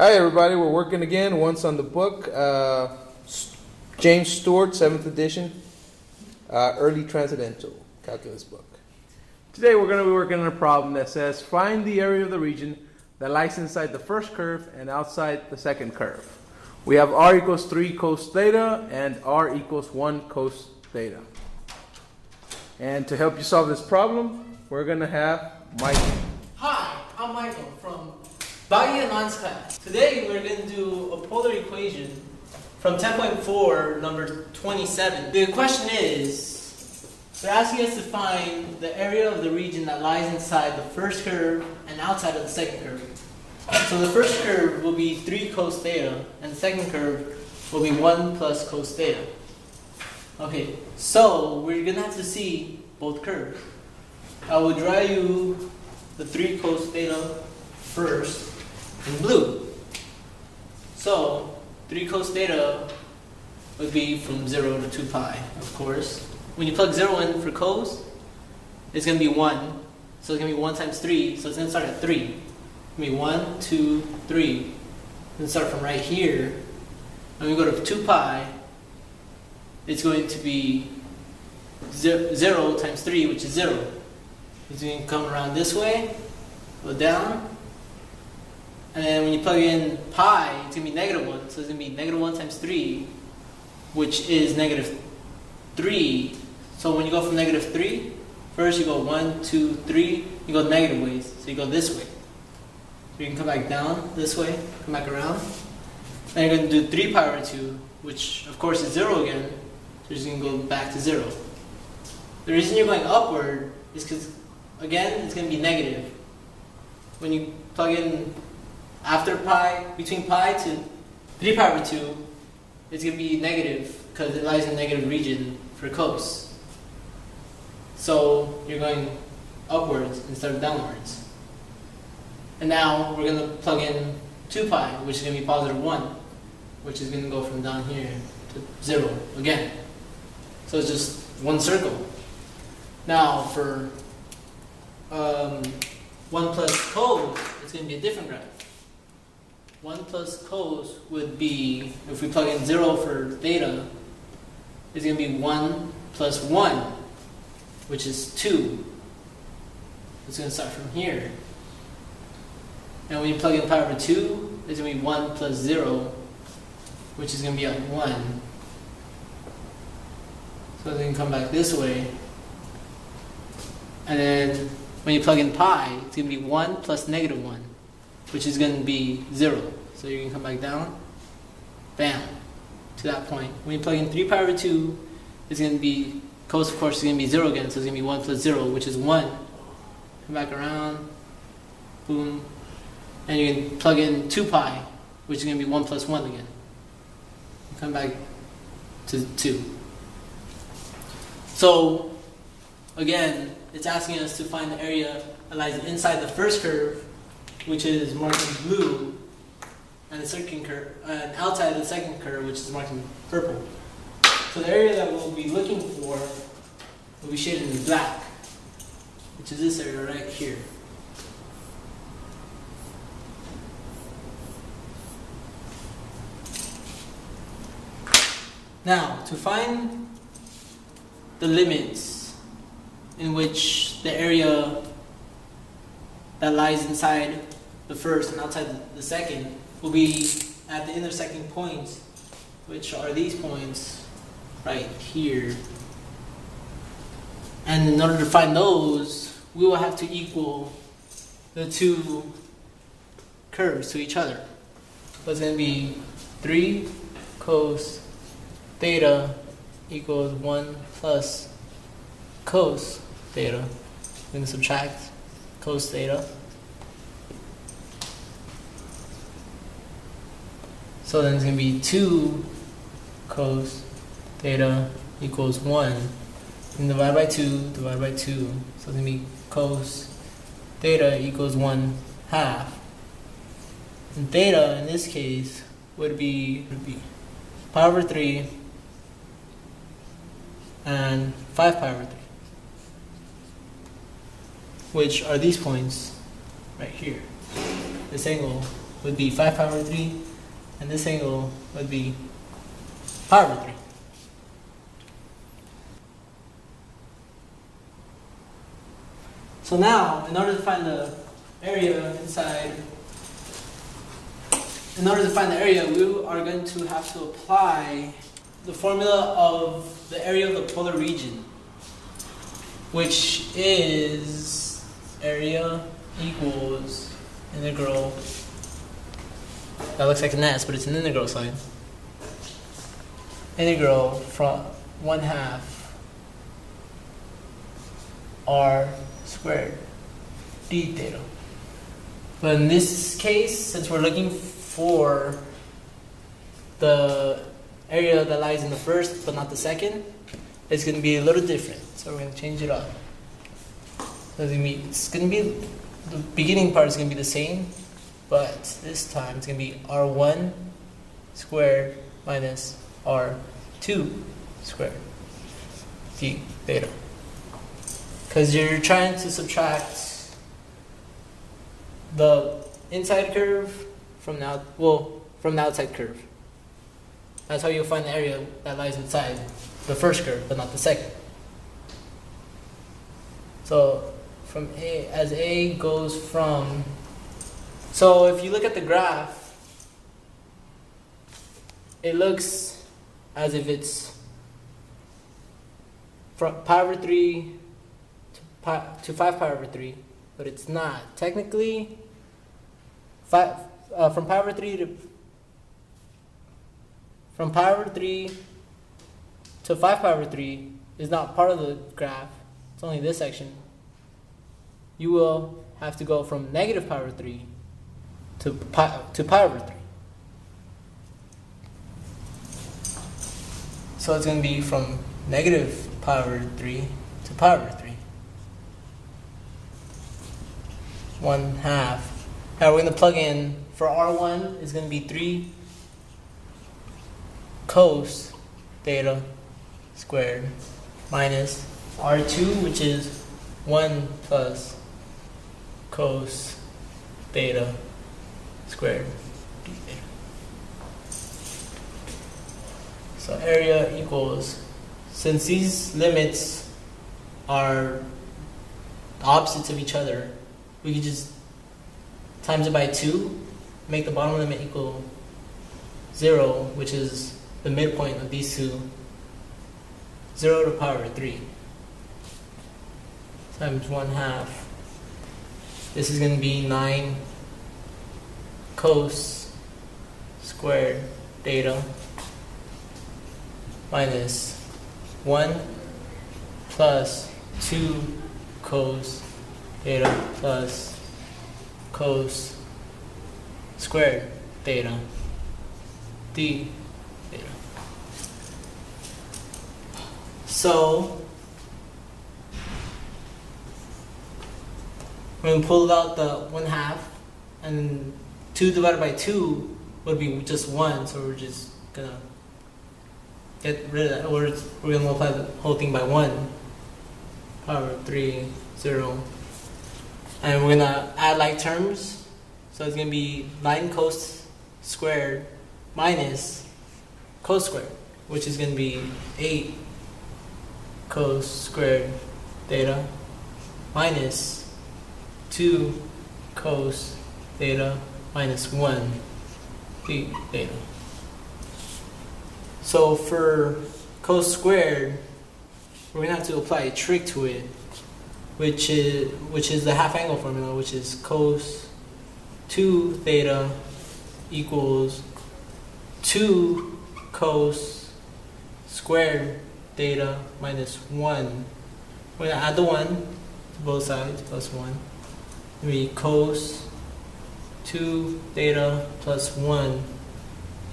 Hi everybody, we're working again once on the book. James Stewart, 7th edition, early transcendental calculus book. Today we're going to be working on a problem that says find the area of the region that lies inside the first curve and outside the second curve. We have r equals 3 cos theta and r equals 1 cos theta. And to help you solve this problem, we're going to have Michael. Hi, I'm Michael from Bhagi and Anand's class. Today we're going to do a polar equation from 10.4, number 27. The question is, they're asking us to find the area of the region that lies inside the first curve and outside of the second curve. So the first curve will be 3 cos theta, and the second curve will be 1 plus cos theta. Okay, so we're going to have to see both curves. I will draw you the 3 cos theta first in blue. So 3 cos theta would be from 0 to 2 pi, of course. When you plug 0 in for cos, it's going to be 1. So it's going to be 1 times 3, so it's going to start at 3. It's going to be 1, 2, 3. It's going to start from right here. When we go to 2 pi, it's going to be 0 times 3, which is 0. It's going to come around this way, go down, and then when you plug in pi, it's going to be negative 1. So it's going to be negative 1 times 3, which is negative 3. So when you go from negative 3, first you go 1, 2, 3, you go negative ways. So you go this way. So you can come back down this way, come back around. Then you're going to do 3 pi over 2, which of course is 0 again. So you're just going to go back to 0. The reason you're going upward is because, again, it's going to be negative. When you plug in after pi, between pi to 3 pi over 2, it's going to be negative because it lies in the negative region for cos. So you're going upwards instead of downwards. And now we're going to plug in 2 pi, which is going to be positive 1, which is going to go from down here to 0 again. So it's just one circle. Now for 1 plus cos, it's going to be a different graph. 1 plus cos would be, if we plug in 0 for theta, it's going to be 1 plus 1, which is 2. It's going to start from here. And when you plug in pi over 2, it's going to be 1 plus 0, which is going to be at 1. So it's going to come back this way. And then when you plug in pi, it's going to be 1 plus negative 1, which is going to be 0. So you can come back down, bam, to that point. When you plug in 3 pi over 2, it's going to be, cos of course is going to be 0 again, so it's going to be 1 plus 0, which is 1. Come back around, boom, and you can plug in 2 pi, which is going to be 1 plus 1 again. Come back to 2. So, again, it's asking us to find the area that lies inside the first curve, which is marked in blue, and the second curve, and outside the second curve, which is marked in purple. So the area that we'll be looking for will be shaded in black, which is this area right here. Now, to find the limits in which the area that lies inside the first and outside the second will be at the intersecting points, which are these points right here. And in order to find those, we will have to equal the two curves to each other. So it's going to be 3 cos theta equals 1 plus cos theta. I'm going to subtract cos theta. So then it's going to be 2 cos theta equals 1. And divide by 2, divide by 2. So it's going to be cos theta equals 1 half. And theta in this case would be pi over 3 and 5 pi over 3. Which are these points right here. This angle would be 5 pi over 3, and this angle would be pi over 3. So now, in order to find the area inside, we are going to have to apply the formula of the area of the polar region, which is area equals integral. That looks like an S, but it's an integral sign. Integral from 1/2 r squared d theta. But in this case, since we're looking for the area that lies in the first but not the second, it's going to be a little different. So we're going to change it up. So it's going to be, the beginning part is going to be the same, but this time it's going to be r1 squared minus r2 squared d theta. Because you're trying to subtract the inside curve from the outside curve. That's how you'll find the area that lies inside the first curve, but not the second. So from as A goes from, so if you look at the graph, it looks as if it's from pi over 3 to 5 pi over 3, but it's not. Technically, from pi over 3 to 5 pi over 3 is not part of the graph. It's only this section. You will have to go from negative pi over 3 to pi over 3. So it's going to be from negative pi over 3 to pi over 3. 1/2. Now we're going to plug in, for R1 is going to be 3 cos theta squared minus R2, which is 1 plus cos theta squared d theta. So area equals, since these limits are the opposites of each other, we could just times it by 2, make the bottom limit equal 0, which is the midpoint of these two, 0 to power 3 times 1/2. This is going to be 9 cos squared theta minus 1 plus 2 cos theta plus cos squared theta d theta. So we're going to pull out the 1/2, and 2 divided by 2 would be just 1, so we're just going to get rid of that. We're going to multiply the whole thing by 1, power 3, 0. And we're going to add like terms. So it's going to be 9 cos squared minus cos squared, which is going to be 8 cos squared theta minus 2 cos theta minus 1 d theta. So for cos squared, we're going to have to apply a trick to it, which is the half angle formula, which is cos 2 theta equals 2 cos squared theta minus 1. We're going to add the 1 to both sides, plus 1. It'll be cos 2 theta plus 1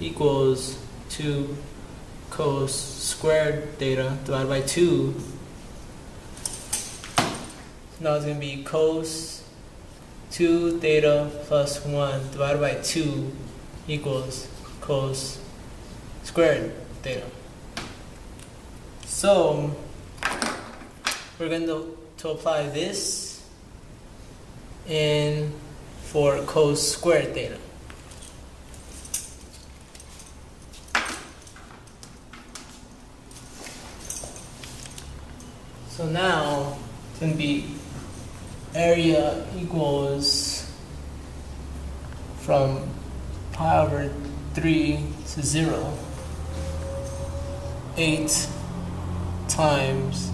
equals 2 cos squared theta divided by 2. Now it's going to be cos 2 theta plus 1 divided by 2 equals cos squared theta. So we're going to apply this in for cos squared theta. So now it's going to be area equals from pi over 3 to 0, 8 times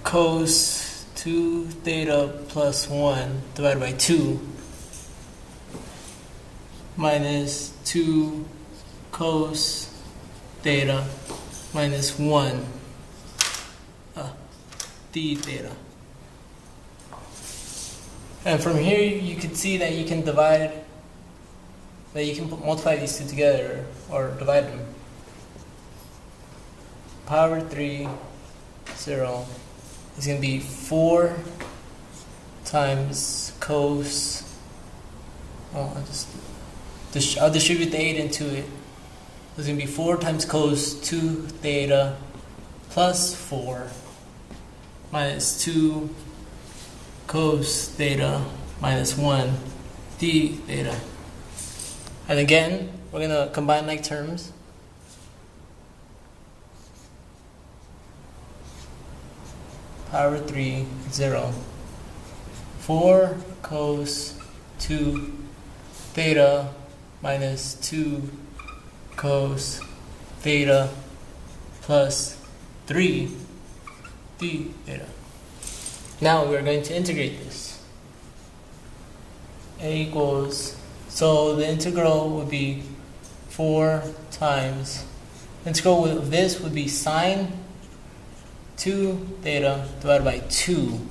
cos 2 theta plus 1 divided by 2 minus 2 cos theta minus 1 d theta. And from here you can see that you can multiply these two together or divide them. Pi over 3, 0 is going to be 4 times cos. I'll distribute the 8 into it. It's going to be 4 times cos 2 theta plus 4 minus 2 cos theta minus 1 d theta. And again, we're going to combine like terms. Pi over 3, 0. 4 cos 2 theta minus 2 cos theta plus 3 d theta. Now we're going to integrate this. A equals, so the integral would be 4 times, integral of this would be sine 2 theta divided by 2.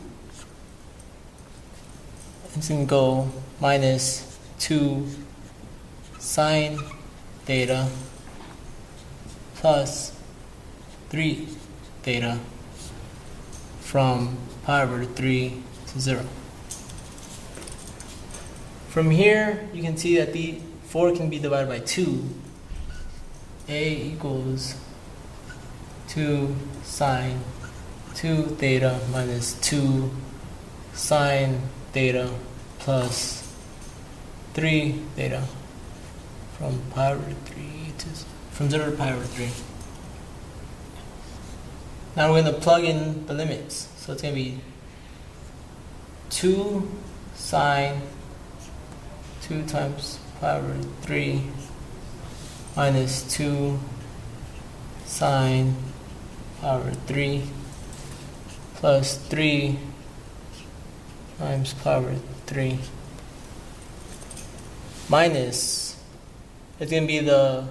It's going to go minus 2 sine theta plus 3 theta from pi over 3 to 0. From here, you can see that the 4 can be divided by 2. A equals 2 sine 2 theta minus 2 sine theta plus 3 theta from pi over 3 to from 0 to pi over 3. Now we're going to plug in the limits. So it's going to be 2 sine 2 times pi over 3 minus 2 sine pi over 3 plus 3 times pi over 3 minus, it's going to be the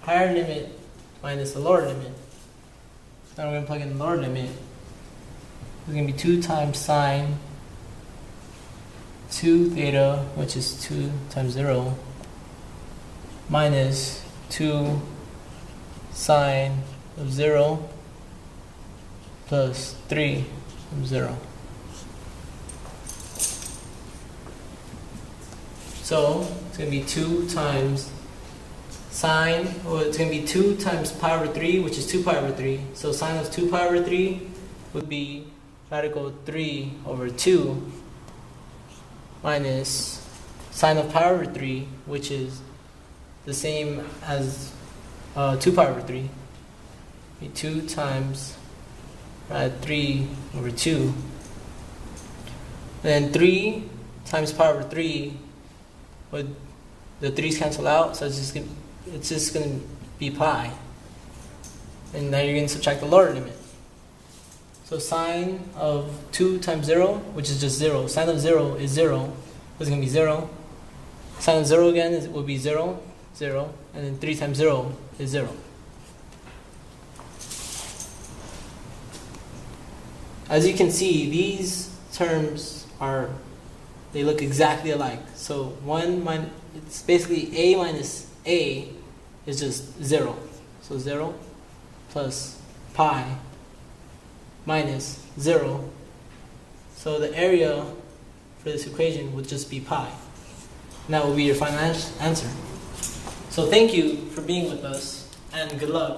higher limit minus the lower limit. Now we're going to plug in the lower limit. It's going to be 2 times sine 2 theta, which is 2 times 0, minus 2 sine of 0 plus 3 from 0. So it's going to be 2 times sine, well, it's going to be 2 times pi over 3, which is 2 pi over 3. So sine of 2 pi over 3 would be radical 3 over 2 minus sine of pi over 3, which is the same as 2 pi over 3. Be 2 times rad 3 over 2. Then 3 times pi over 3, would the 3's cancel out, so it's just going to be pi. And now you're going to subtract the lower limit. So sine of 2 times 0, which is just 0. Sine of 0 is 0. It's going to be 0. Sine of 0 again will be 0, 0. And then 3 times 0 is 0. As you can see, these terms they look exactly alike. So it's basically a minus a is just 0. So 0 plus pi minus 0. So the area for this equation would just be pi. And that will be your final answer. So thank you for being with us, and good luck.